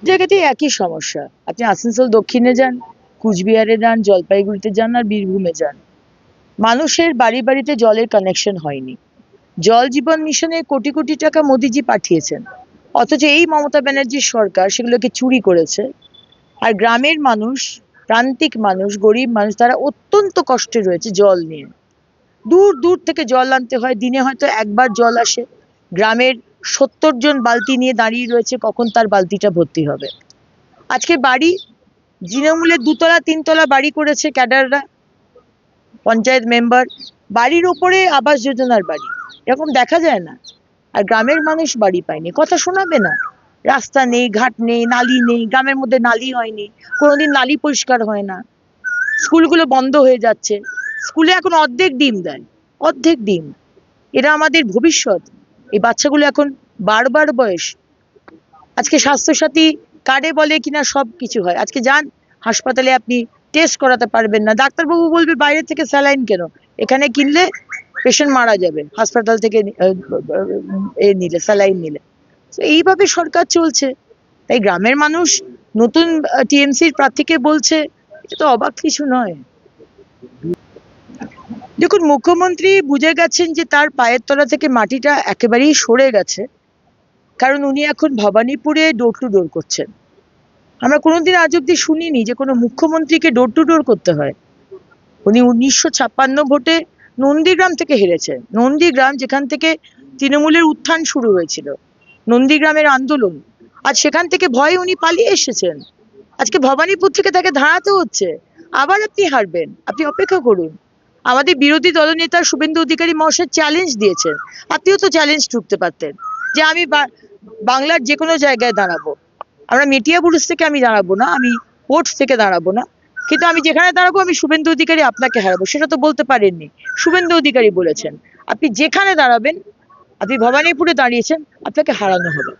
জায়গাতেই একই সমস্যা। আপনি আসানসোল দক্ষিণে যান, কুচবিহারে যান, জলপাইগুড়িতে যান আর বীরভূমে যান, মানুষের বাড়ি বাড়িতে জলের কানেকশন হয়নি। জল জীবন মিশনে কোটি কোটি টাকা মোদিজি পাঠিয়েছেন, অথচ এই মমতা ব্যানার্জির সরকার সেগুলোকে চুরি করেছে। আর গ্রামের মানুষ, প্রান্তিক মানুষ, গরিব মানুষ, তারা অত্যন্ত কষ্টে রয়েছে জল নিয়ে। দূর দূর থেকে জল আনতে হয়, দিনে হয়তো একবার জল আসে। গ্রামের 70 জন বালতি নিয়ে দাঁড়িয়ে রয়েছে কখন তার বালতিটা ভর্তি হবে। আজকে বাড়ি, তৃণমূলের 2 তলা 3 তলা বাড়ি করেছে ক্যাডাররা, পঞ্চায়েত মেম্বার, বাড়ির ওপরে আবাস যোজনার বাড়ি, এরকম দেখা যায় না। আর গ্রামের মানুষ বাড়ি পায়নি, কথা শোনাবে না। রাস্তা নেই, ঘাট নেই, নালি নেই, গ্রামের মধ্যে নালি হয়নি, কোনোদিন নালি পরিষ্কার হয় না। স্কুলগুলো বন্ধ হয়ে যাচ্ছে, স্কুলে এখন অর্ধেক ডিম দেয়, অর্ধেক ডিম। এরা আমাদের ভবিষ্যৎ। এই বাচ্চাগুলো এখন বারবার বয়স। আজকে স্বাস্থ্যসাথী কার্ডে বলে কিনা সব কিছু হয়, আজকে যান হাসপাতালে, আপনি টেস্ট করাতে পারবেন না, ডাক্তারবাবু বলবে বাইরে থেকে স্যালাইন কেন, এখানে কিনলে পেশেন্ট মারা যাবে হাসপাতাল থেকে নিলে, স্যালাইন নিলে। তো এইভাবে সরকার চলছে। তাই গ্রামের মানুষ নতুন টিএমসির প্রার্থীকে বলছে, এটা তো অবাক কিছু নয়। দেখুন, মুখ্যমন্ত্রী বুঝে গেছেন যে তার পায়ের তলা থেকে মাটিটা একেবারেই সরে গেছে, কারণ উনি এখন ভবানীপুরে ডোর টু ডোর করছেন। আমরা কোনোদিন আজ অব্দি শুনিনি যে কোনো মুখ্যমন্ত্রীকে ডোর টু ডোর করতে হয়। উনি 1956 ভোটে নন্দীগ্রাম থেকে হেরেছেন। নন্দীগ্রাম, যেখান থেকে তৃণমূলের উত্থান শুরু হয়েছিল, নন্দীগ্রামের আন্দোলন, আজ সেখান থেকে ভয়ে উনি পালিয়ে এসেছেন। আজকে ভবানীপুর থেকে তাকে দাঁড়াতে হচ্ছে। আবার আপনি হারবেন, আপনি অপেক্ষা করুন। আমাদের বিরোধী দলনেতা শুভেন্দু অধিকারী মহাশয় চ্যালেঞ্জ দিয়েছেন, আপনিও তো চ্যালেঞ্জ ঢুকতে পারতেন যে আমি বাংলার যে কোনো জায়গায় দাঁড়াবো। আমরা মেটিয়াবুরুজ থেকে আমি দাঁড়াবো না, আমি পোর্ট থেকে দাঁড়াবো না, কিন্তু আমি যেখানে দাঁড়াবো আমি শুভেন্দু অধিকারী আপনাকে হারাবো, সেটা তো বলতে পারেননি। শুভেন্দু অধিকারী বলেছেন আপনি যেখানে দাঁড়াবেন, আপনি ভবানীপুরে দাঁড়িয়েছেন, আপনাকে হারানো হবে।